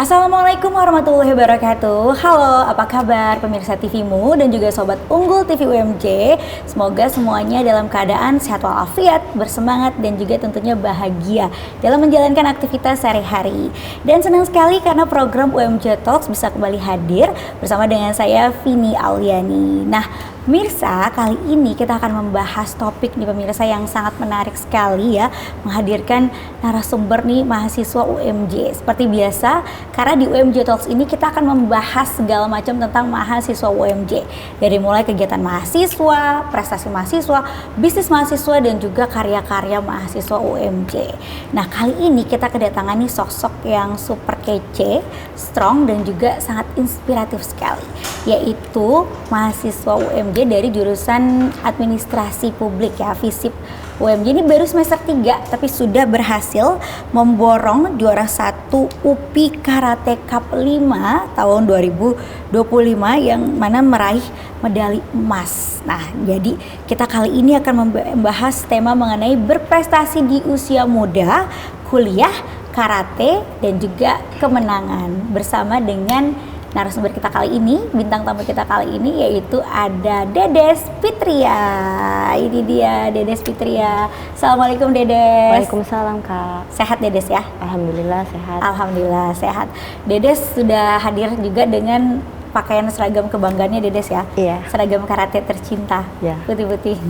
Assalamualaikum warahmatullahi wabarakatuh. Halo, apa kabar pemirsa TVmu dan juga sobat Unggul TV UMJ. Semoga semuanya dalam keadaan sehat walafiat, bersemangat dan juga tentunya bahagia dalam menjalankan aktivitas sehari-hari. Dan senang sekali karena program UMJ Talks bisa kembali hadir bersama dengan saya Vini Auliani. Nah, pemirsa, kali ini kita akan membahas topik nih pemirsa yang sangat menarik sekali ya, menghadirkan narasumber nih mahasiswa UMJ. Seperti biasa, karena di UMJ Talks ini kita akan membahas segala macam tentang mahasiswa UMJ. Dari mulai kegiatan mahasiswa, prestasi mahasiswa, bisnis mahasiswa dan juga karya-karya mahasiswa UMJ. Nah, kali ini kita kedatangan nih sosok yang super kece, strong dan juga sangat inspiratif sekali, yaitu mahasiswa UMJ dari jurusan administrasi publik ya, FISIP UMJ. Ini baru semester 3 tapi sudah berhasil memborong juara 1 UPI Karate Cup 5 tahun 2025 yang mana meraih medali emas. Nah, jadi kita kali ini akan membahas tema mengenai berprestasi di usia muda, kuliah, karate dan juga kemenangan bersama dengan narasumber kita kali ini, bintang tamu kita kali ini yaitu ada Dedes Fitria. Ini dia Dedes Fitria. Assalamualaikum Dedes. Waalaikumsalam Kak. Sehat Dedes ya? Alhamdulillah sehat. Alhamdulillah sehat. Dedes sudah hadir juga dengan pakaian seragam kebanggaannya Dedes ya? Iya. Seragam karate tercinta. Iya. Putih-putih.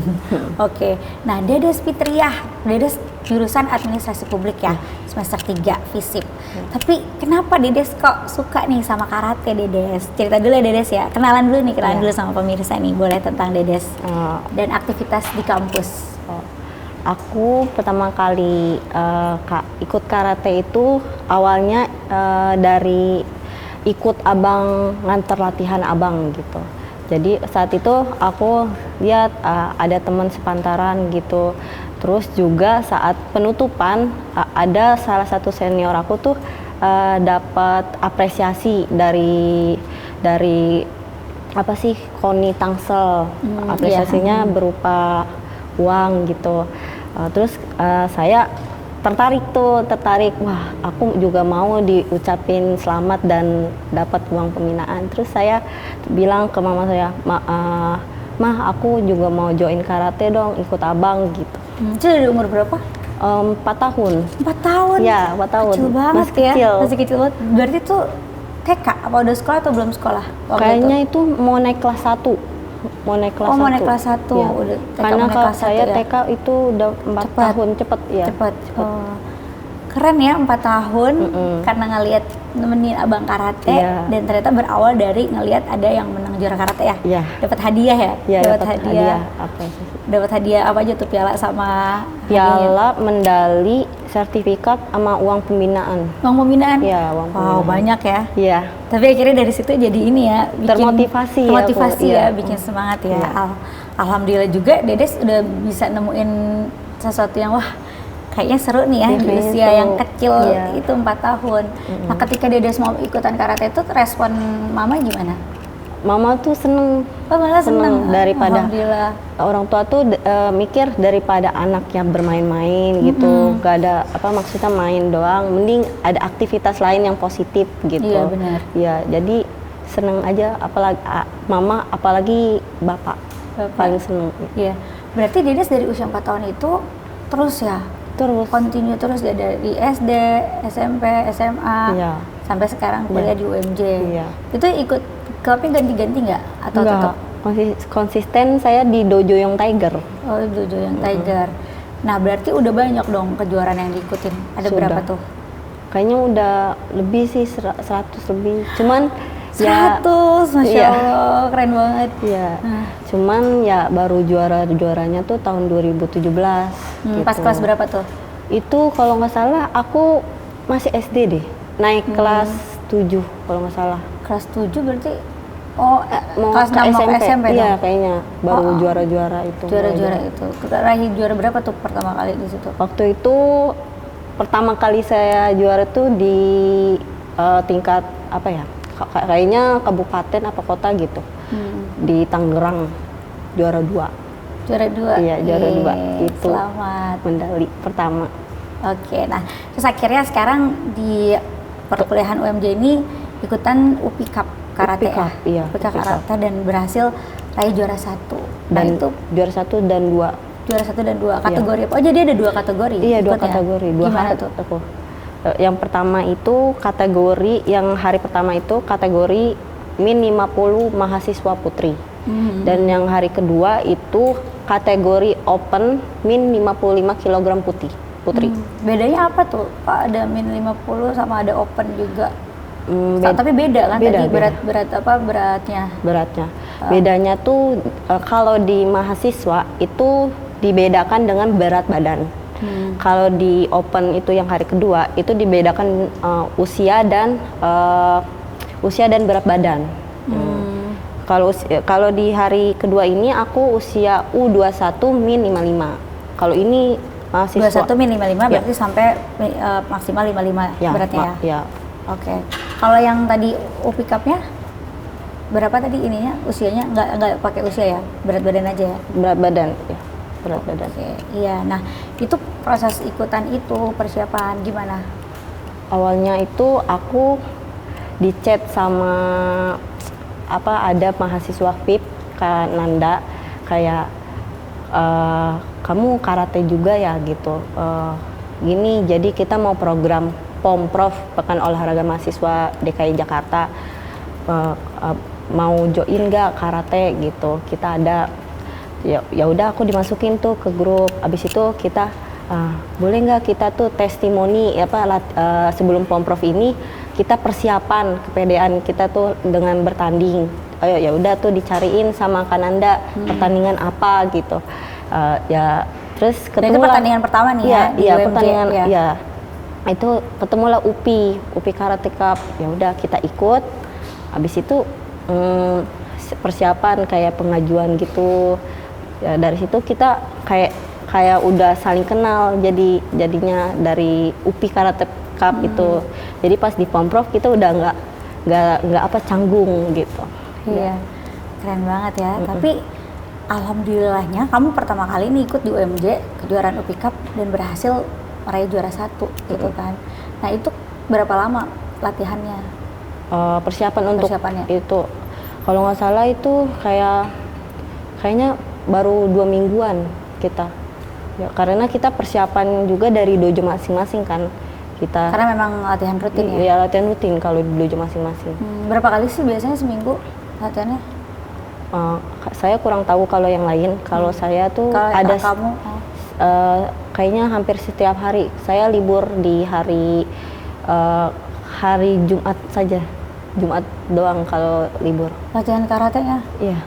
Oke. Nah, Dedes Fitria, Dedes jurusan administrasi publik ya, semester 3 FISIP. Tapi kenapa Dedes kok suka nih sama karate Dedes? Cerita dulu ya Dedes ya. Kenalan dulu nih, dulu sama pemirsa nih. Boleh tentang Dedes dan aktivitas di kampus. Aku pertama kali ikut karate itu awalnya dari ikut abang, nganter latihan abang gitu. Jadi saat itu aku lihat ada teman sepantaran gitu. Terus juga saat penutupan ada salah satu senior aku tuh dapat apresiasi dari apa sih, KONI Tangsel. Apresiasinya berupa uang gitu. Terus saya tertarik, wah aku juga mau diucapin selamat dan dapat uang pembinaan. Terus saya bilang ke mama saya, Mah aku juga mau join karate dong, ikut abang gitu. Itu dari umur berapa? 4 tahun. 4 tahun? Ya, 4 tahun. Kecil banget masih kecil. Masih kecil banget. Berarti tuh TK apa udah sekolah atau belum sekolah? Kayaknya itu mau naik kelas 1. Mau naik kelas 1. Mau naik kelas 1. Ya. Udah TK. Karena kalau saya ya? TK itu udah 4 tahun, cepet ya. Cepet. Keren ya 4 tahun karena ngelihat nemenin abang karate dan ternyata berawal dari ngelihat ada yang menang juara karate ya. Dapat hadiah ya? Dapat hadiah. Dapat hadiah apa aja tuh, piala sama piala, medali, sertifikat sama uang pembinaan. Uang pembinaan? Iya, uang pembinaan. Wow, banyak ya. Iya. Tapi akhirnya dari situ jadi ini ya, bikin termotivasi ya, bikin semangat ya. Alhamdulillah juga Dedes udah bisa nemuin sesuatu yang wah kayaknya seru nih ya, di usia yang kecil itu 4 tahun. Nah, ketika Dedes mau ikutan karate itu respon mama gimana? Mama tuh seneng. Oh, malah seneng. Daripada orang tua tuh mikir daripada anaknya bermain-main gitu, gak ada maksudnya main doang, mending ada aktivitas lain yang positif gitu. Iya benar. Iya, jadi seneng aja, apalagi mama, apalagi bapak. Paling seneng. Iya. Berarti Dedes dari usia 4 tahun itu terus ya? Continue terus ya, dari SD, SMP, SMA, sampai sekarang kuliah di UMJ. Itu ikut klubnya ganti-ganti nggak? Atau tetap? Konsisten saya di Dojo Young Tiger. Oh, Dojo Young Tiger. Nah, berarti udah banyak dong kejuaraan yang diikutin. Ada berapa tuh? Kayaknya udah lebih sih, 100 lebih. Cuman 100, Masya Allah, keren banget. Iya. Cuman ya baru juaranya tuh tahun 2017. Gitu. Pas kelas berapa tuh? Itu kalau nggak salah aku masih SD deh. Naik kelas 7 kalau nggak salah. Kelas 7 berarti mau kelas ke 6 SMP iya, dong? kayaknya baru juara-juara itu. Juara-juara itu. Raih juara berapa tuh pertama kali di situ? Waktu itu pertama kali saya juara tuh di tingkat apa ya? Kayaknya kabupaten apa kota gitu. Di Tangerang juara 2. Juara 2? Iya, juara 2 itu. Selamat. Medali pertama. Oke, nah terus akhirnya sekarang di perkuliahan UMJ ini ikutan UPI Cup karate UPI Cup, iya, UPI Cup UPI Cup. karate dan berhasil raih juara 1. Nah, Dan itu juara 1 dan 2. juara 1 dan 2 kategori apa? Oh, jadi ada 2 kategori. Iya, 2 ikutnya? kategori. 2 Gimana hari tuh? aku. Yang pertama itu kategori yang hari pertama itu kategori min 50 mahasiswa putri. Dan yang hari kedua itu kategori open min 55 kg putri. Bedanya apa tuh? Pak, ada min 50 sama ada open juga. Hmm, Tapi beda kan beda, tadi beda. berat apa beratnya? Beratnya. Bedanya tuh kalau di mahasiswa itu dibedakan dengan berat badan. Kalau di open itu yang hari kedua itu dibedakan usia dan berat badan. Kalau di hari kedua ini aku usia U21 min 55. Kalau ini mahasiswa 21 min 55 berarti sampai maksimal 55 beratnya ya. Ya. Oke. Kalau yang tadi UPI Cup-nya berapa tadi ininya usianya? Nggak pakai usia ya, berat badan aja ya. Berat badan, ya. Berat badan. Oke, iya. Nah, itu proses ikutan itu persiapan gimana? Awalnya itu aku di chat sama ada mahasiswa FIP Kak Nanda kayak kamu karate juga ya gitu. Gini, jadi kita mau program Pomprov Pekan Olahraga Mahasiswa DKI Jakarta, mau join nggak karate gitu. Kita ada ya udah aku dimasukin tuh ke grup. Abis itu kita boleh nggak kita tuh testimoni sebelum Pomprov ini kita persiapan kepedean kita tuh dengan bertanding. Ayo ya udah tuh dicariin sama Kananda pertandingan apa gitu. Ya terus ketemu itu pertandingan pertama nih ya di UMJ, pertandingan ya. ya. Itu ketemulah UPI Karate Cup. Ya udah kita ikut. Habis itu persiapan kayak pengajuan gitu. Ya dari situ kita kayak udah saling kenal, jadinya dari UPI Karate Cup itu. Jadi pas di Pomprov kita udah nggak canggung gitu. Iya, keren banget ya. Tapi alhamdulillahnya kamu pertama kali ini ikut di UMJ kejuaraan UPI Cup dan berhasil meraih juara 1 gitu kan. Nah, itu berapa lama latihannya? Persiapannya itu kalau nggak salah itu kayaknya baru 2 mingguan kita. Ya, karena kita persiapan juga dari dojo masing-masing kan. Karena memang latihan rutin ya? Iya, latihan rutin kalau di dojo masing-masing. Berapa kali sih biasanya seminggu latihannya? Saya kurang tahu kalau yang lain. Kalau saya tuh ada kamu? kayaknya hampir setiap hari. Saya libur di hari Jumat saja. Jumat doang kalau libur. Latihan karatenya? Iya.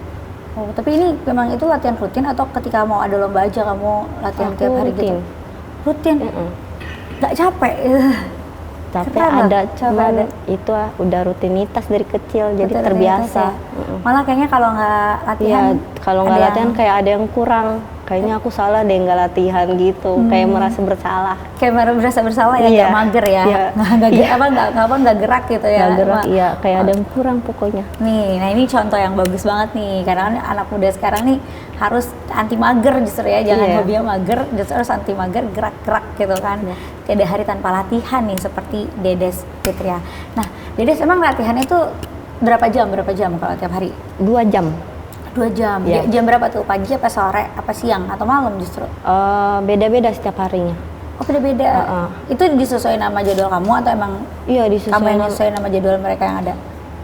Oh, tapi ini memang itu latihan rutin atau ketika mau ada lomba aja kamu latihan tiap hari rutin. gitu? Rutin? Nggak capek? Capek ada, cuman itu udah rutinitas dari kecil, jadi terbiasa. Ya? Malah kayaknya kalau nggak latihan, kalau nggak latihan kayak ada yang kurang. Kayaknya aku salah deh nggak latihan gitu, kayak merasa bersalah. Kayak merasa bersalah ya, kayak mager ya, nggak gerak gitu ya. Nggak gerak, iya, kayak ada yang kurang pokoknya. Nih, nah ini contoh yang bagus banget nih, karena kan anak muda sekarang nih harus anti mager justru ya, jangan hobinya mager, justru harus anti mager, gerak-gerak gitu kan. Tidak ada hari tanpa latihan nih, seperti Dedes Fitria. Nah, Dedes emang latihannya itu berapa jam kalau tiap hari? 2 jam. 2 jam. Ya. Jam berapa tuh? Pagi apa sore? Apa siang? Atau malam justru? Beda-beda setiap harinya. Oh, beda-beda. Itu disesuaikan nama jadwal kamu atau emang kamu yang nyesuaiin nama jadwal mereka yang ada?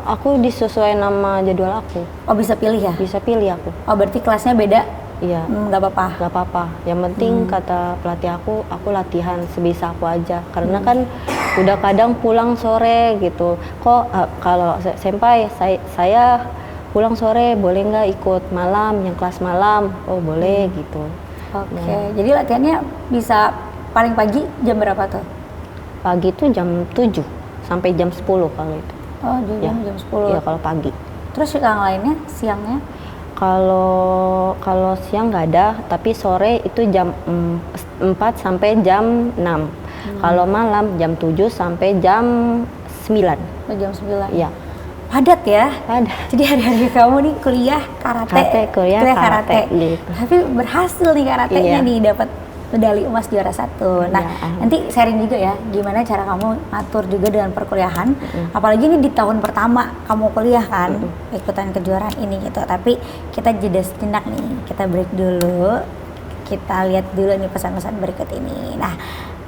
Aku disesuaikan nama jadwal aku. Oh, bisa pilih ya? Bisa pilih aku. Oh, berarti kelasnya beda? Iya. Nggak apa-apa? Nggak apa-apa. Yang penting kata pelatih aku latihan sebisa aku aja. Karena kan udah kadang pulang sore gitu. Kok kalau senpai saya pulang sore boleh nggak ikut malam, yang kelas malam? Oh boleh gitu. Oke, jadi latihannya bisa paling pagi jam berapa tuh? Pagi tuh jam 7 sampai jam 10 kalau itu. Oh, jam 10. Iya, kalau pagi. Terus yang lainnya, siangnya? Kalau siang nggak ada, tapi sore itu jam 4 sampai jam 6. Kalau malam jam 7 sampai jam 9. Oh, jam 9. Iya. Padat ya? Padat. Jadi hari-hari kamu nih kuliah karate, kuliah karate gitu. Tapi berhasil nih karatenya nih dapat medali emas juara 1. Nah, Iya, nanti sharing juga ya gimana cara kamu ngatur juga dengan perkuliahan. Apalagi ini di tahun pertama kamu kuliah kan, ikutan kejuaraan ini gitu. Tapi kita jeda sejenak nih, kita break dulu. Kita lihat dulu nih pesan-pesan berikut ini. Nah,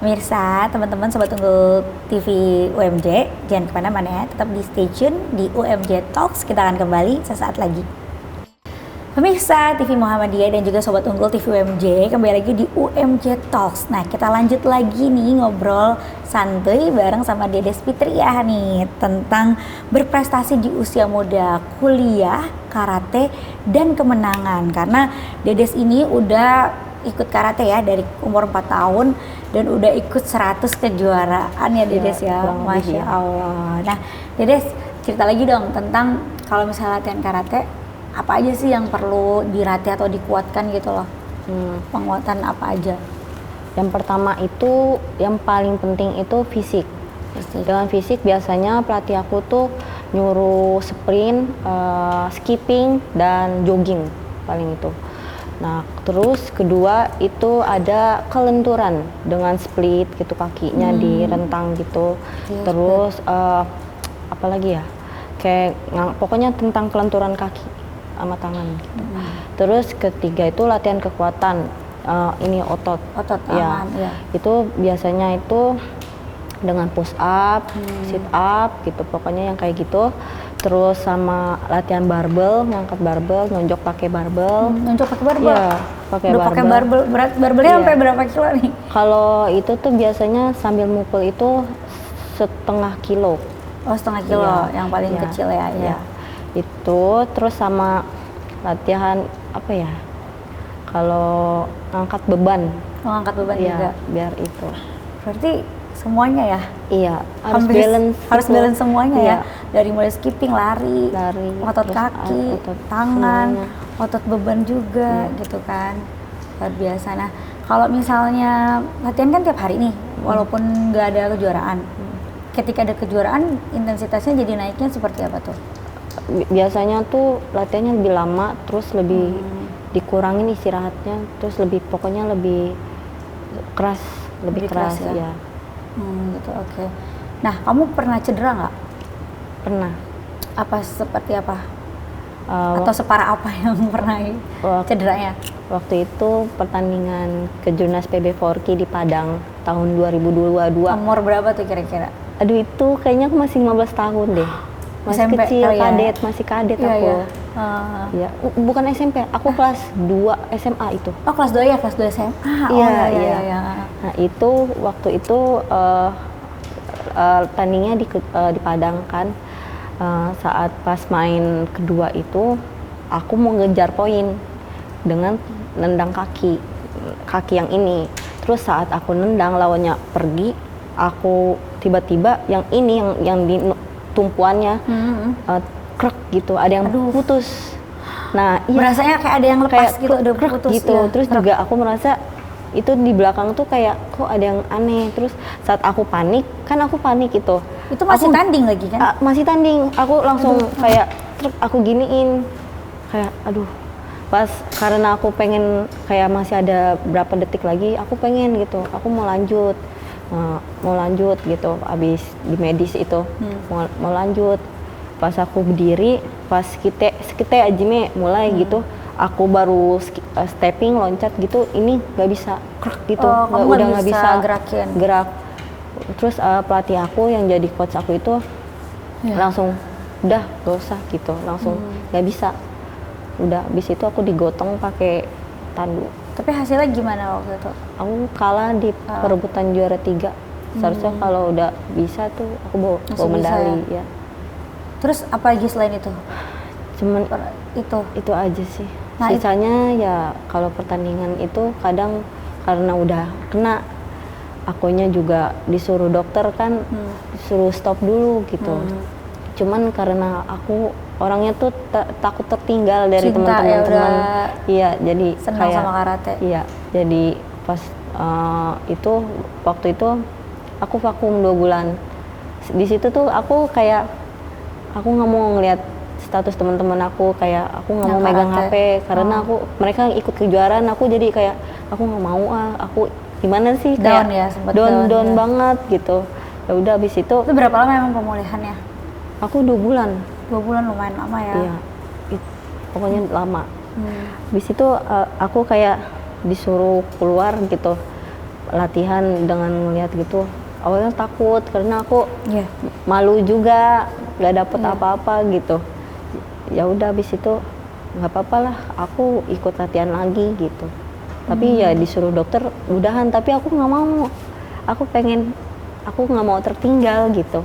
pemirsa, teman-teman Sobat Unggul TV UMJ, jangan kemana-mana ya, tetap di stay tune di UMJ Talks, kita akan kembali sesaat lagi. Pemirsa TV Muhammadiyah dan juga Sobat Unggul TV UMJ, kembali lagi di UMJ Talks. Nah, kita lanjut lagi nih ngobrol santuy bareng sama Dedes Fitriah nih tentang berprestasi di usia muda, kuliah, karate, dan kemenangan. Karena Dedes ini udah ikut karate ya dari umur 4 tahun dan udah ikut 100 kejuaraan ya Dedes ya, Masya Allah. Nah Dedes, cerita lagi dong tentang kalau misalnya latihan karate, apa aja sih yang perlu dilatih atau dikuatkan gitu loh? Penguatan apa aja? Yang pertama itu, yang paling penting itu fisik. Dengan fisik biasanya pelatih aku tuh nyuruh sprint, skipping, dan jogging paling itu. Nah, terus kedua itu ada kelenturan dengan split gitu, kakinya direntang gitu. Terus apa lagi ya? Kayak pokoknya tentang kelenturan kaki sama tangan gitu. Terus ketiga itu latihan kekuatan, ini otot ya. Itu biasanya itu dengan push up, sit up gitu, pokoknya yang kayak gitu. Terus sama latihan barbel, ngangkat barbel, nonjok pakai barbel. Nonjok pakai barbel? Iya, pakai barbel. Pakai barbel, berat barbelnya sampai berapa kilo nih? Kalau itu tuh biasanya sambil mukul itu 1/2 kilo. Oh, 1/2 kilo, yang paling kecil ya? Iya. Itu terus sama latihan apa ya? Kalau ngangkat beban. Oh, ngangkat beban juga? Biar itu. Berarti semuanya ya? Iya, harus balance. Harus balance semuanya ya? Dari mulai skipping, lari, otot kaki, tangan, semuanya. Otot beban juga gitu kan. Luar biasa. Nah, kalau misalnya latihan kan tiap hari nih, walaupun nggak ada kejuaraan. Ketika ada kejuaraan, intensitasnya jadi naiknya seperti apa tuh? Biasanya tuh latihannya lebih lama, terus lebih dikurangin istirahatnya, terus pokoknya lebih keras, lebih keras ya. Gitu, oke. Nah, kamu pernah cedera nggak? Pernah. Seperti apa? Atau separah apa yang pernah cederanya? Waktu itu pertandingan kejurnas PB Forky di Padang tahun 2022. Umur berapa tuh kira-kira? Aduh, itu kayaknya aku masih 15 tahun deh. Masih SMP, kecil, kadet, masih kadet aku. Ya, bukan SMP, aku kelas 2 SMA itu. Oh, kelas 2 ya, kelas 2 SMA. Iya. Nah, itu waktu itu tandingnya di Padang kan. Saat pas main kedua itu aku mau ngejar poin dengan nendang kaki yang ini. Terus saat aku nendang lawannya pergi, aku tiba-tiba yang ini yang di tumpuannya krek gitu, ada yang putus. Nah, berasanya kayak ada yang lepas gitu, ada putus gitu. Terus juga aku merasa itu di belakang tuh kayak kok ada yang aneh. Terus saat aku panik itu. Itu masih tanding lagi kan? Masih tanding. Aku langsung kayak aku giniin. Kayak aduh. Pas karena aku pengen kayak masih ada berapa detik lagi, aku pengen gitu. Aku mau lanjut gitu. Abis di medis itu mau lanjut. Pas aku berdiri, pas kita ajime mulai gitu, aku baru stepping loncat gitu, ini nggak bisa gitu, udah nggak bisa gerak. Terus pelatih aku yang jadi coach aku itu langsung udah gak usah gitu, langsung nggak bisa. Udah abis itu aku digotong pakai tandu. Tapi hasilnya gimana waktu itu? Aku kalah di perebutan juara 3. Seharusnya kalau udah bisa tuh aku bawa medali ya. Terus apa lagi selain itu? Cuman itu aja sih. Nah, sisanya ya kalau pertandingan itu kadang karena udah kena, akunya juga disuruh dokter kan, disuruh stop dulu gitu. Cuman karena aku orangnya tuh takut tertinggal dari teman-teman. Iya, jadi senang kayak sama karate. Iya, jadi pas waktu itu aku vakum 2 bulan. Di situ tuh aku nggak mau ngeliat status teman-teman aku, kayak aku nggak mau megang HP karena mereka ikut kejuaraan, aku jadi kayak aku nggak mau aku gimana sih Down kayak ya, sempet down down ya. banget gitu. Ya udah habis itu Itu berapa lama emang pemulihannya? aku 2 bulan. 2 bulan lumayan lama ya. Iya, pokoknya lama. Hmm. Habis itu aku kayak disuruh keluar gitu latihan dengan ngeliat gitu. Awalnya takut karena aku Iya. malu juga, nggak dapet Iya. apa-apa gitu. Ya udah habis itu nggak apa-apa lah, aku ikut latihan lagi gitu. Tapi ya disuruh dokter udahan, tapi aku nggak mau. Aku nggak mau tertinggal gitu.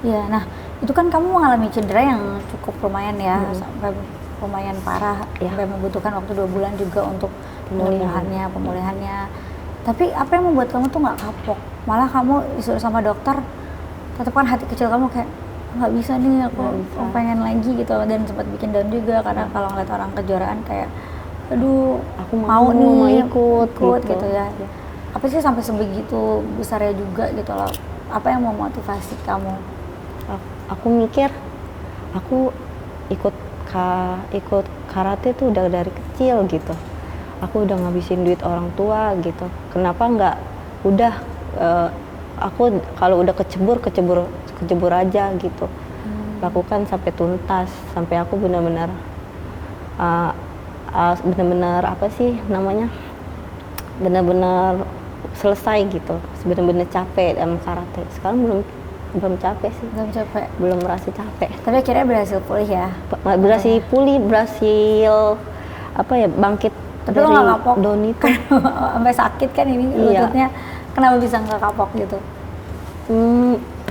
Iya, nah itu kan kamu mengalami cedera yang cukup lumayan ya, sampai lumayan parah, Iya. sampai membutuhkan waktu 2 bulan juga untuk Pemulihan. pemulihannya. Tapi apa yang membuat kamu tuh nggak kapok? Malah kamu disuruh sama dokter, tetap kan hati kecil kamu kayak nggak bisa nih, aku Nggak bisa. pengen lagi gitu, dan sempat bikin down juga karena kalau ngeliat orang kejuaraan kayak, aduh, Aku mau ikut gitu ya. Apa sih sampai sebegitu besarnya juga gitu loh? Apa yang memotivasi kamu? Aku mikir aku ikut karate tuh udah dari kecil gitu. Aku udah ngabisin duit orang tua gitu. Kenapa nggak udah aku kalau udah kecebur aja gitu. Lakukan sampai tuntas, sampai aku benar-benar apa sih namanya? Benar-benar selesai gitu. Benar-benar capek dalam karate. Sekarang belum capek sih. Belum capek. Belum merasa capek. Tapi akhirnya berhasil pulih ya. Berhasil pulih, berhasil apa ya, bangkit Tapi dari lo nggak kapok down itu. sampai sakit kan ini Iya. lututnya. Kenapa bisa nggak kapok gitu?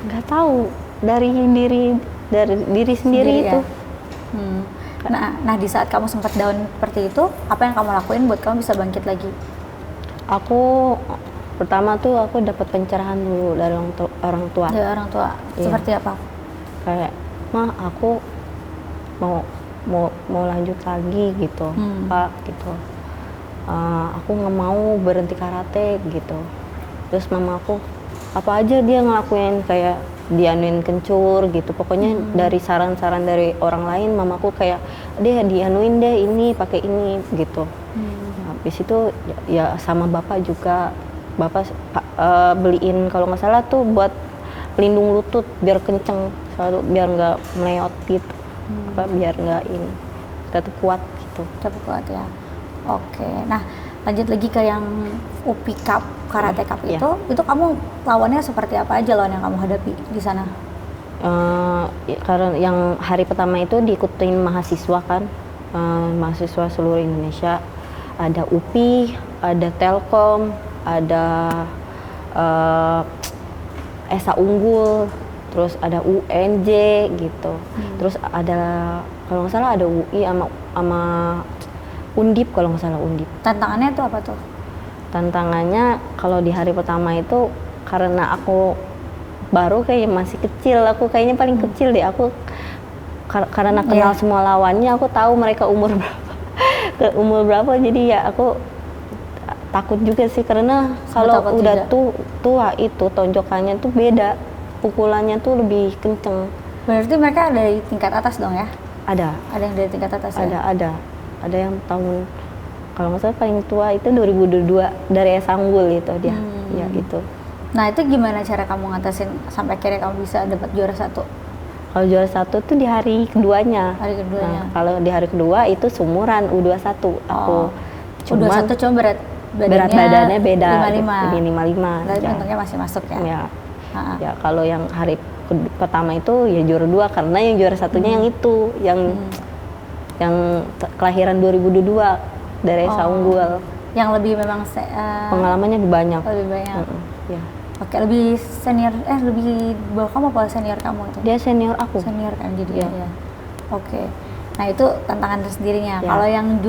Nggak tahu dari diri sendiri Sendiri itu. ya? Nah di saat kamu sempat down seperti itu, apa yang kamu lakuin buat kamu bisa bangkit lagi? Aku pertama tuh aku dapat pencerahan dulu dari orang tua. Dari orang tua. Iya. Seperti apa? Kayak, "Mah, aku mau lanjut lagi gitu, Pak," gitu. Aku nggak mau berhenti karate gitu. Terus mama aku apa aja dia ngelakuin, kayak dianuin kencur gitu. Pokoknya dari saran-saran dari orang lain, mamaku kayak dianuin deh ini, pakai ini gitu. Habis itu ya sama bapak juga, bapak beliin kalau nggak salah tuh buat pelindung lutut biar kenceng selalu, biar nggak meleot gitu, biar nggak ini, tetap kuat gitu. Tapi kuat ya. Oke. Nah lanjut lagi ke yang UPI Cup, Karate Cup Iya. itu kamu lawannya seperti apa aja lawan yang kamu hadapi di sana? Karena yang hari pertama itu diikutin mahasiswa kan, mahasiswa seluruh Indonesia. Ada UPI, ada Telkom, ada Esa Unggul, terus ada UNJ gitu. Terus ada kalau nggak salah ada UI sama Undip, kalau nggak salah Undip. Tantangannya tuh apa tuh? Tantangannya kalau di hari pertama itu karena aku baru kayak masih kecil, aku kayaknya paling kecil deh aku, karena kenal semua lawannya, aku tahu mereka umur berapa, umur berapa, jadi ya aku takut juga sih karena kalau takut udah juga. tua itu tonjokannya tuh beda, pukulannya tuh lebih kenceng. Berarti mereka dari tingkat atas dong ya? Ada Ada yang dari tingkat atas ya? ada yang tahun kalau nggak salah paling tua itu 2022 dari Esanggul itu dia. Ya itu. Nah itu gimana cara kamu ngatasin sampai akhirnya kamu bisa dapat juara 1? Kalau juara 1 tuh di hari keduanya. Hari keduanya. Nah, kalau di hari kedua itu sumuran U21 aku. Cuman U21 cuma berat badannya beda. 55. 55. Berarti Ya. untungnya masih masuk ya? Ya. Ya kalau yang hari pertama itu ya juara 2 karena yang juara satunya yang itu yang kelahiran 2022 dari Esa Unggul. Yang lebih memang pengalamannya lebih banyak. Lebih banyak. Ya. Oke, lebih senior, lebih bawah kamu apa senior kamu itu? Dia senior aku. Senior kan jadi Ya. ya. Oke. Nah itu tantangan tersendirinya. Ya. Kalau yang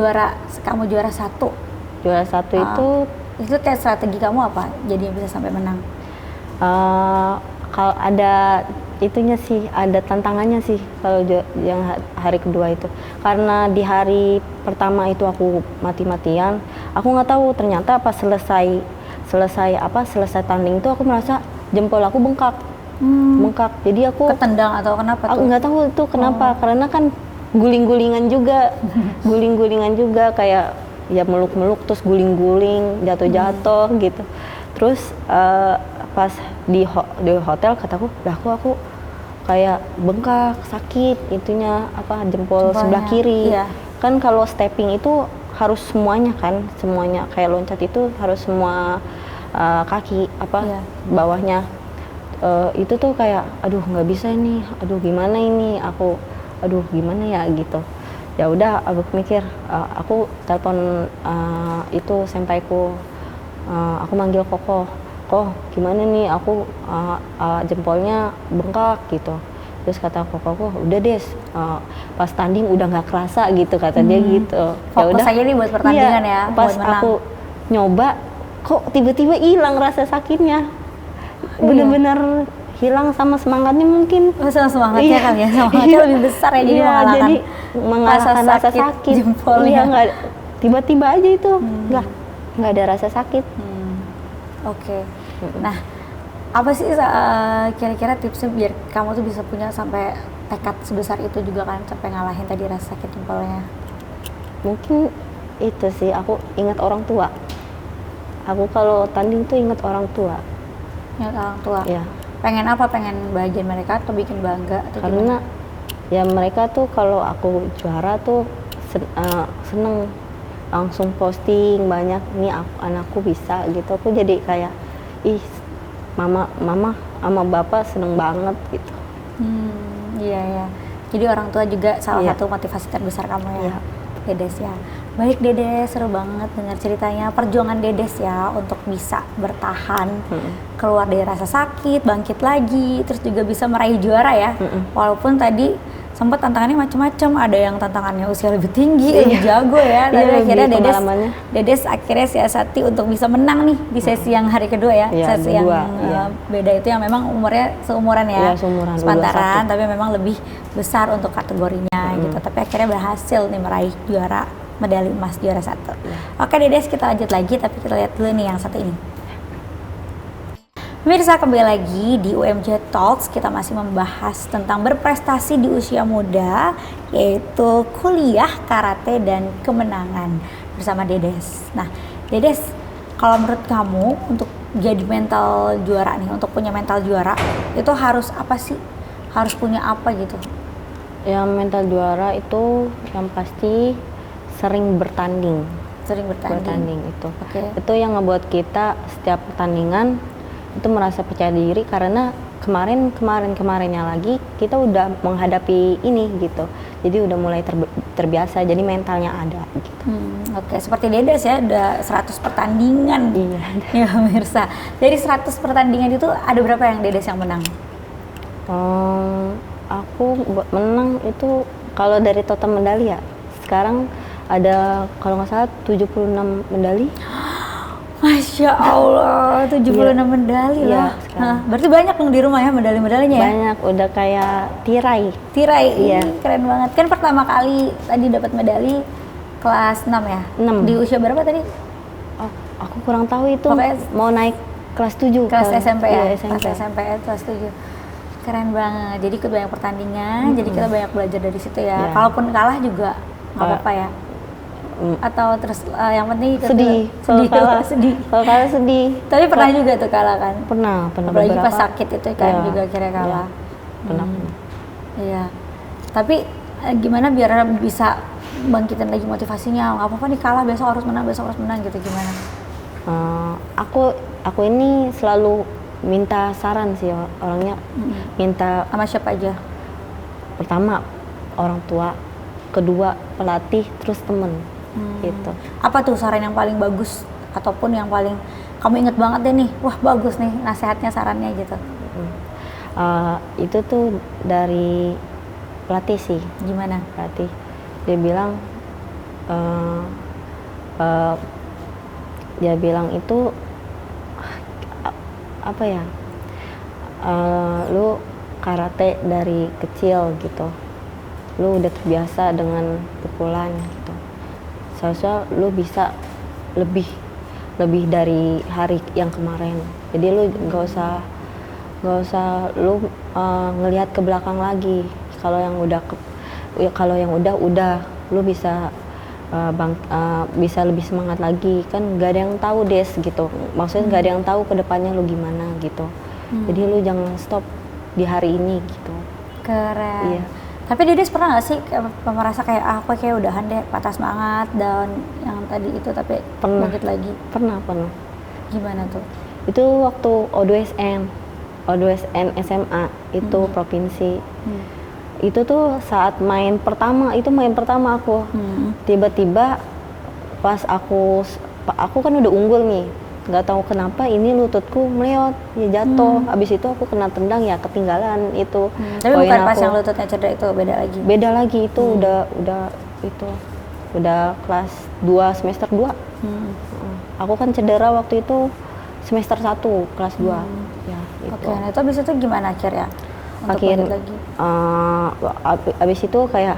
kamu juara 1. Juara 1 itu kayak strategi kamu apa? Jadi bisa sampai menang? Kalau ada itunya sih, ada tantangannya sih kalau yang hari kedua itu. Karena di hari pertama itu aku mati-matian, aku nggak tahu ternyata pas selesai tanding itu aku merasa jempol aku bengkak. Jadi aku ketendang atau kenapa tuh? Aku nggak tahu itu kenapa, karena kan guling-gulingan juga kayak ya meluk-meluk terus guling-guling jatuh-jatuh gitu. Terus pas di hotel kataku, lah aku kayak bengkak, sakit itunya apa jempol sebelah kiri. Iya. Kan kalau stepping itu harus semuanya kan, semuanya kayak loncat itu harus semua kaki apa Iya. bawahnya. Itu tuh kayak aduh nggak bisa nih, aduh gimana ini aku, aduh gimana ya gitu. Ya udah aku mikir, aku telepon itu senpaiku, aku manggil Koko, gimana nih aku jempolnya bengkak gitu. Terus kata Koko, udah Des, pas tanding udah nggak kerasa gitu kata dia gitu. Fokus aja nih buat pertandingan ya, Pas buat menang. aku nyoba kok tiba-tiba hilang rasa sakitnya, bener-bener hilang sama semangatnya mungkin. Sama semangatnya kan ya, semangatnya lebih besar ya, jadi jadi mengalahkan rasa sakit jempolnya. Iya, nggak tiba-tiba aja itu nggak ada rasa sakit. Oke. Nah, apa sih kira-kira tipsnya biar kamu tuh bisa punya sampai tekad sebesar itu juga kan, sampai ngalahin tadi rasa sakit jempolnya? Mungkin itu sih, aku ingat orang tua. Aku kalau tanding tuh ingat orang tua. Ingat orang tua? Ya. Pengen apa? Pengen bahagian mereka atau bikin bangga? Atau karena gimana? ya mereka tuh kalau aku juara tuh seneng, langsung posting banyak nih anakku bisa gitu. Aku jadi kayak mama sama bapak seneng banget gitu. Iya ya. Jadi orang tua juga salah satu motivasi terbesar kamu ya. Iya. Dedes ya. Baik Dedes, seru banget dengar ceritanya, perjuangan Dedes ya untuk bisa bertahan, keluar dari rasa sakit, bangkit lagi, terus juga bisa meraih juara ya. Walaupun tadi sempat tantangannya macam-macam, ada yang tantangannya usia lebih tinggi, lebih jago ya. Tapi akhirnya Dedes akhirnya siasati untuk bisa menang nih di sesi yang hari kedua ya. Sesi yang beda itu yang memang umurnya seumuran ya. Seumuran, sepantaran, tapi memang lebih besar untuk kategorinya gitu. Tapi akhirnya berhasil nih meraih juara, medali emas juara 1. Oke Dedes, kita lanjut lagi, tapi kita lihat dulu nih yang satu ini. Pemirsa, kembali lagi di UMJ Talks. Kita masih membahas tentang berprestasi di usia muda, yaitu kuliah, karate, dan kemenangan bersama Dedes. Nah Dedes, kalau menurut kamu untuk jadi mental juara nih, untuk punya mental juara itu harus apa sih? Harus punya apa gitu? Yang mental juara itu yang pasti sering bertanding. Sering bertanding itu. Okay. Itu yang ngebuat kita setiap pertandingan itu merasa percaya diri, karena kemarinnya lagi kita udah menghadapi ini gitu. Jadi udah mulai terbiasa, jadi mentalnya ada gitu. Oke, seperti Dedes ya, udah 100 pertandingan. Iya. Ya pemirsa, dari 100 pertandingan itu ada berapa yang Dedes yang menang? Aku menang itu kalau dari total medali ya, sekarang ada kalau nggak salah 76 medali. Masya Allah, 76 medali lah. Nah, berarti banyak dong di rumah ya medali-medalinya ya? Banyak, udah kayak tirai. Iya. Keren banget. Kan pertama kali tadi dapat medali kelas 6 ya? 6. Di usia berapa tadi? Oh, aku kurang tahu itu. Pokoknya mau naik kelas 7. Kelas SMP ya? Iya, SMP. Kelas SMP ya, kelas 7. Keren banget. Jadi ikut banyak pertandingan, jadi kita banyak belajar dari situ ya. Kalaupun kalah juga nggak apa-apa ya? Atau terus yang penting sedih. Kalau kalah sedih. Tapi pernah juga tuh kalah kan? Pernah apalagi beberapa. pas sakit itu kan juga akhirnya kalah. Pernah. Iya. Tapi gimana biar bisa bangkitin lagi motivasinya? Nggak apa-apa nih kalah, besok harus menang gitu, gimana? Aku ini selalu minta saran sih orangnya. Minta sama siapa aja? Pertama orang tua, kedua pelatih, terus temen. Gitu. Apa tuh saran yang paling bagus ataupun yang paling kamu inget banget deh nih, wah bagus nih nasihatnya, sarannya gitu? Itu tuh dari pelatih sih. Gimana? Pelatih dia bilang itu apa ya, lu karate dari kecil gitu, lu udah terbiasa dengan pukulan gitu, seharusnya lu bisa lebih dari hari yang kemarin. Jadi lu nggak usah lu ngelihat ke belakang lagi. Kalau yang udah lu bisa bisa lebih semangat lagi, kan nggak ada yang tahu Des gitu, maksudnya nggak ada yang tahu kedepannya lu gimana gitu. Jadi lu jangan stop di hari ini gitu. Keren. Iya. Tapi Dedes pernah nggak sih merasa kayak aku kayak udahan deh, patah semangat dan yang tadi itu, tapi Pernah. bangkit lagi? Pernah. Gimana tuh? Itu waktu O2SN SMA itu provinsi. Itu tuh saat main pertama aku. Tiba-tiba pas aku kan udah unggul nih, nggak tahu kenapa ini lututku meleot, ya jatuh. Abis itu aku kena tendang, ya ketinggalan itu. Tapi poin bukan pas aku. yang lututnya cedera itu, beda lagi? Beda lagi itu, udah kelas 2 semester 2. Aku kan cedera waktu itu semester 1 kelas 2. Ya, itu. Oke, nah itu abis itu gimana akhirnya untuk bangkit lagi? Abis itu kayak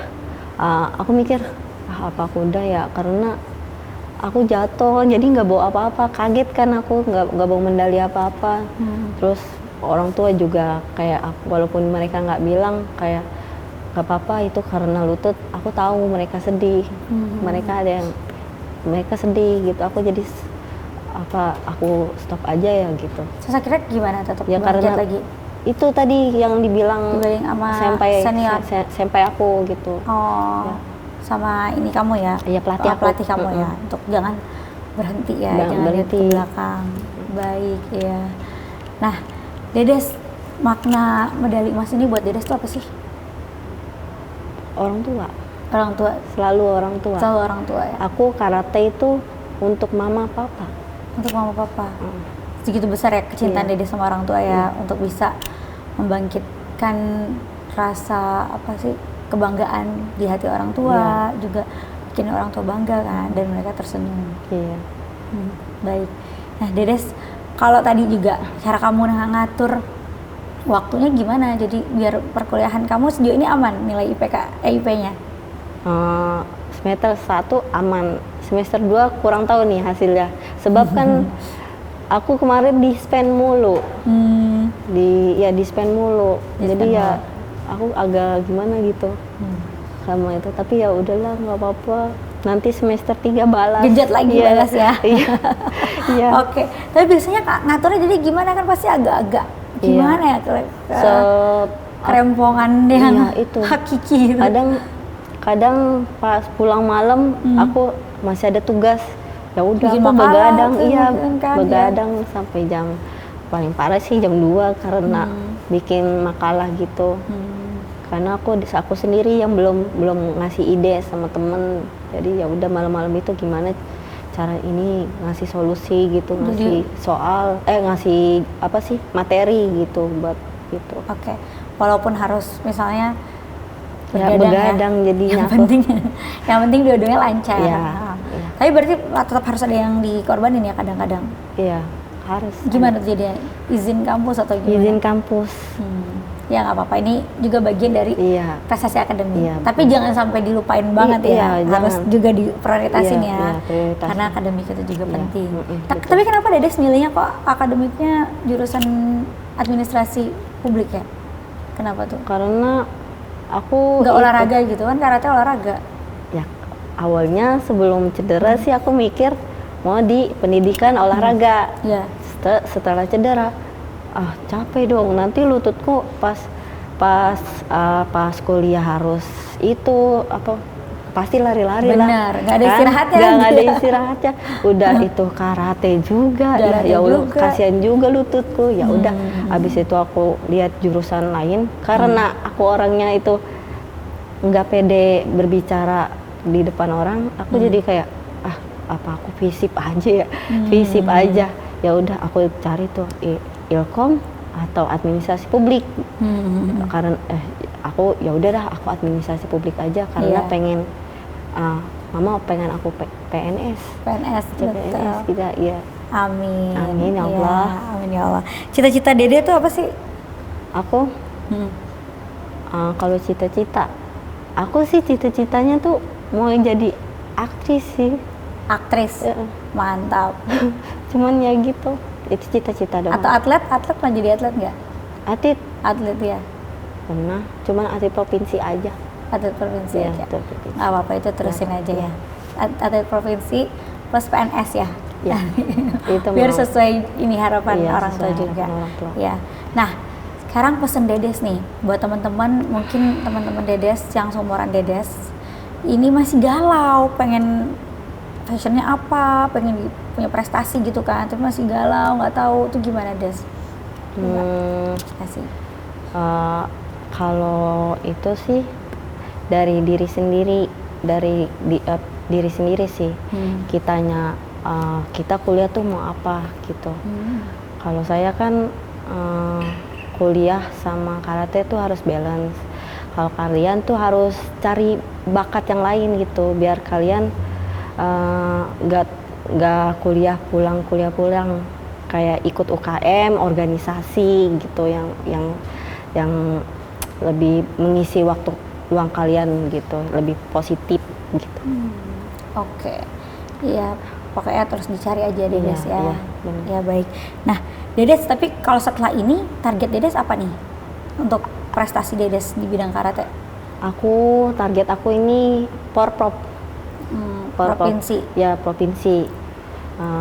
aku mikir, apa aku udah ya, karena aku jatuh jadi nggak bawa apa-apa, kaget kan aku nggak bawa medali apa-apa. Terus orang tua juga kayak walaupun mereka nggak bilang kayak nggak apa-apa itu karena lutut, aku tahu mereka sedih. Mereka sedih gitu, aku jadi aku stop aja ya gitu. Terus akhirnya gimana tetap Ya bangkit karena lagi? itu tadi yang dibilang sama senior sampai aku gitu. Ya. Sama ini kamu ya? Iya, pelatih kamu ya, untuk jangan berhenti ya, jangan lihat ke belakang. Baik ya. Nah, Dedes, makna medali emas ini buat Dedes itu apa sih? Orang tua. Selalu orang tua ya. Aku karate itu untuk mama papa. Untuk mama papa. Segitu besar ya kecintaan Dedes sama orang tua ya, untuk bisa membangkitkan rasa kebanggaan di hati orang tua, juga bikin orang tua bangga kan, dan mereka tersenyum. Iya. Baik. Nah, Dedes, kalau tadi juga cara kamu ngatur waktunya gimana? Jadi biar perkuliahan kamu sejauh ini aman nilai IP-nya? Semester 1 aman. Semester 2 kurang tahu nih hasilnya. Sebab kan aku kemarin di-spend mulu. Di-spend mulu. Jadi ya aku agak gimana gitu sama itu, tapi ya udahlah nggak apa-apa, nanti semester 3 balas, genjot lagi balas ya. Iya. Oke, tapi biasanya ngaturnya jadi gimana, kan pasti agak-agak gimana ya, kerempongan yang itu hakiki gitu. kadang pas pulang malam aku masih ada tugas, ya udah aku begadang sampai jam, paling parah sih jam 2 karena bikin makalah gitu. Karena aku sendiri yang belum ngasih ide sama temen, jadi ya udah malam-malam itu gimana cara ini ngasih solusi gitu, ngasih ngasih materi gitu buat gitu. Oke. Walaupun harus misalnya begadang jadinya yang penting dua-duanya lancar. Ya. Tapi berarti tetap harus ada yang dikorbanin ya kadang-kadang. Iya, harus. Gimana tuh jadi izin kampus atau gimana? Izin kampus. Ya nggak apa-apa, ini juga bagian dari prestasi akademik. Tapi jangan sampai dilupain banget harus juga diprioritasin prioritas. Karena akademik itu juga penting. Tapi kenapa Dedes milihnya kok akademiknya jurusan administrasi publik ya? Kenapa tuh? Karena aku nggak olahraga gitu kan, karate olahraga. Ya awalnya sebelum cedera sih aku mikir mau di pendidikan olahraga. Setelah cedera, capek dong, nanti lututku pas kuliah harus pasti lari-lari. Benar, nggak ada istirahatnya. Nggak ada istirahatnya. Udah itu karate juga, ya Allah kasihan juga lututku. Ya udah, abis itu aku lihat jurusan lain karena aku orangnya itu nggak pede berbicara di depan orang. Aku jadi kayak apa aku FISIP aja ya, FISIP aja. Ya udah aku cari tuh Ilkom atau administrasi publik. Karena aku ya udahlah aku administrasi publik aja karena pengen mama pengen aku PNS kita ya. Amin ya Allah. Amin ya Allah. Cita-cita Dede tuh apa sih? Aku kalau cita-cita aku sih cita-citanya tuh mau jadi aktris sih. Aktris? Mantap. Cuman ya gitu, itu cita-cita doang. Atau atlet mau jadi atlet nggak? Atlet ya. Pernah, cuman atlet provinsi aja. Atlet provinsi aja. Nggak apa-apa, itu terusin aja ya. atlet provinsi plus PNS ya. Ya, itu Biar mau. sesuai ini harapan Iya, orang tua sesuai juga. harapan orang tua. Ya. Nah, sekarang pesen Dedes nih buat teman-teman, mungkin teman-teman Dedes yang seumuran Dedes ini masih galau, pengen fashionnya apa, pengen punya prestasi gitu kan, tapi masih galau, nggak tahu tuh gimana Des? Kasih. Kalau itu sih dari diri sendiri, diri sendiri sih. Kitanya kita kuliah tuh mau apa gitu. Kalau saya kan kuliah sama karate tuh harus balance. Kalau kalian tuh harus cari bakat yang lain gitu, biar kalian nggak kuliah pulang kayak ikut UKM, organisasi gitu yang lebih mengisi waktu luang kalian gitu, lebih positif gitu. Oke. Iya, pokoknya terus dicari aja Dedes Iya, ya. iya, benar. Ya baik. Nah, Dedes, tapi kalau setelah ini target Dedes apa nih untuk prestasi Dedes di bidang karate? Target aku ini Porprov. Provinsi. Ya, provinsi.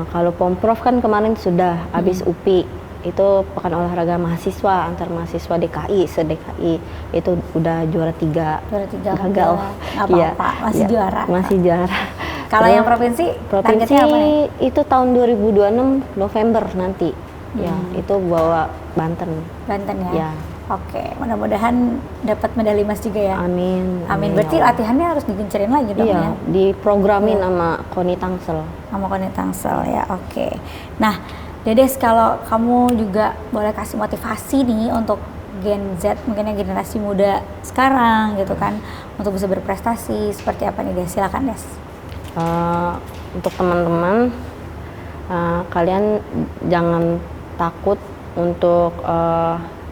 Kalau Pomprov kan kemarin sudah habis UPI, itu pekan olahraga mahasiswa antar mahasiswa DKI se-DKI, itu udah juara 3. Juara 3 gagal. Nggak Iya, apa-apa, masih iya, juara. Masih juara. Kalau Terus yang provinsi provinsi targetnya apa nih? itu tahun 2026 November nanti. Ya, itu bawa Banten. Banten ya. Ya. Oke, mudah-mudahan dapat medali emas juga ya. Amin. Amin. Berarti ya Allah. latihannya harus digencerin lagi dong ya. Iya, diprogramin sama Koni Tangsel. Sama Koni Tangsel ya. Oke. Nah, Dedes, kalau kamu juga boleh kasih motivasi nih untuk Gen Z, mungkin yang generasi muda sekarang gitu kan, untuk bisa berprestasi seperti apa nih Des? Silakan Des. Untuk teman-teman, kalian jangan takut untuk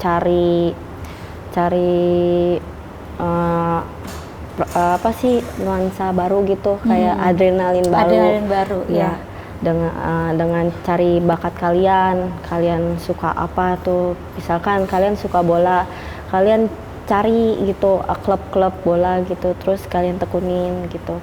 cari apa sih nuansa baru gitu, kayak adrenalin baru. Adrenalin baru ya. Dengan cari bakat kalian suka apa tuh, misalkan kalian suka bola, kalian cari gitu klub-klub bola gitu, terus kalian tekunin gitu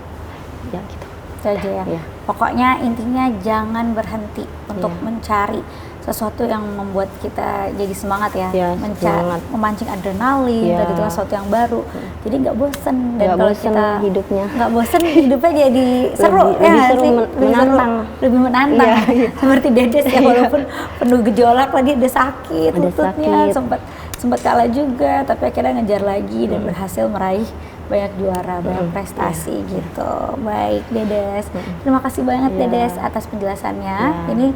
ya gitu. Itu aja ya. Iya. Pokoknya intinya jangan berhenti untuk Iya. mencari sesuatu yang membuat kita jadi semangat ya, Iya, semangat. memancing adrenalin, Iya. tadi itu kan sesuatu yang baru, jadi nggak bosen. Dan Nggak kalau bosen kita hidupnya. nggak bosen, hidupnya jadi seru, Lebih ya nggak seru, sih? menantang. Lebih menantang. Iya, iya. Seperti Dedes ya, walaupun penuh gejolak, tadi ada sakit Ada lututnya, sakit. sempat kalah juga, tapi akhirnya ngejar lagi dan berhasil meraih banyak juara, banyak prestasi gitu. Baik Dedes, terima kasih banget Iya. Dedes atas penjelasannya. Iya. Ini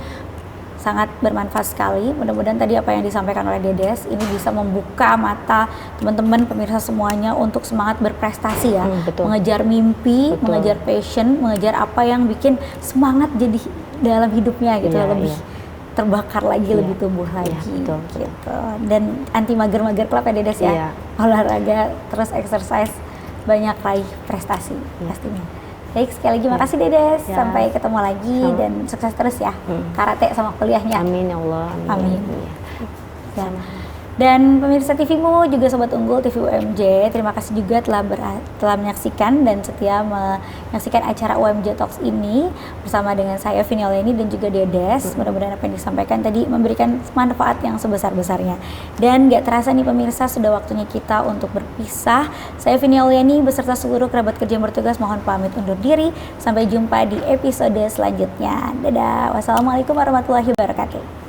sangat bermanfaat sekali. Mudah-mudahan tadi apa yang disampaikan oleh Dedes ini bisa membuka mata teman-teman pemirsa semuanya untuk semangat berprestasi ya, Betul. mengejar mimpi, Betul. mengejar passion, mengejar apa yang bikin semangat jadi dalam hidupnya gitu, Iya, lebih iya. terbakar lagi, Iya. lebih tumbuh Iya, lagi betul. gitu. Dan anti mager-mager club ya Dedes ya, Iya. olahraga terus exercise, banyak raih prestasi pastinya. Baik, sekali lagi makasih Dedes. Ya. Sampai ketemu lagi dan sukses terus ya karate sama kuliahnya. Amin ya Allah. Amin. Iya. Ya. Dan pemirsa TVmu juga Sobat Unggul TV UMJ, terima kasih juga telah menyaksikan dan setia menyaksikan acara UMJ Talks ini bersama dengan saya Vini Oliani dan juga Dedes. Mudah-mudahan apa yang disampaikan tadi memberikan manfaat yang sebesar-besarnya. Dan gak terasa nih pemirsa, sudah waktunya kita untuk berpisah. Saya Vini Oliani beserta seluruh kerabat kerja yang bertugas mohon pamit undur diri. Sampai jumpa di episode selanjutnya. Dadah. Wassalamualaikum warahmatullahi wabarakatuh.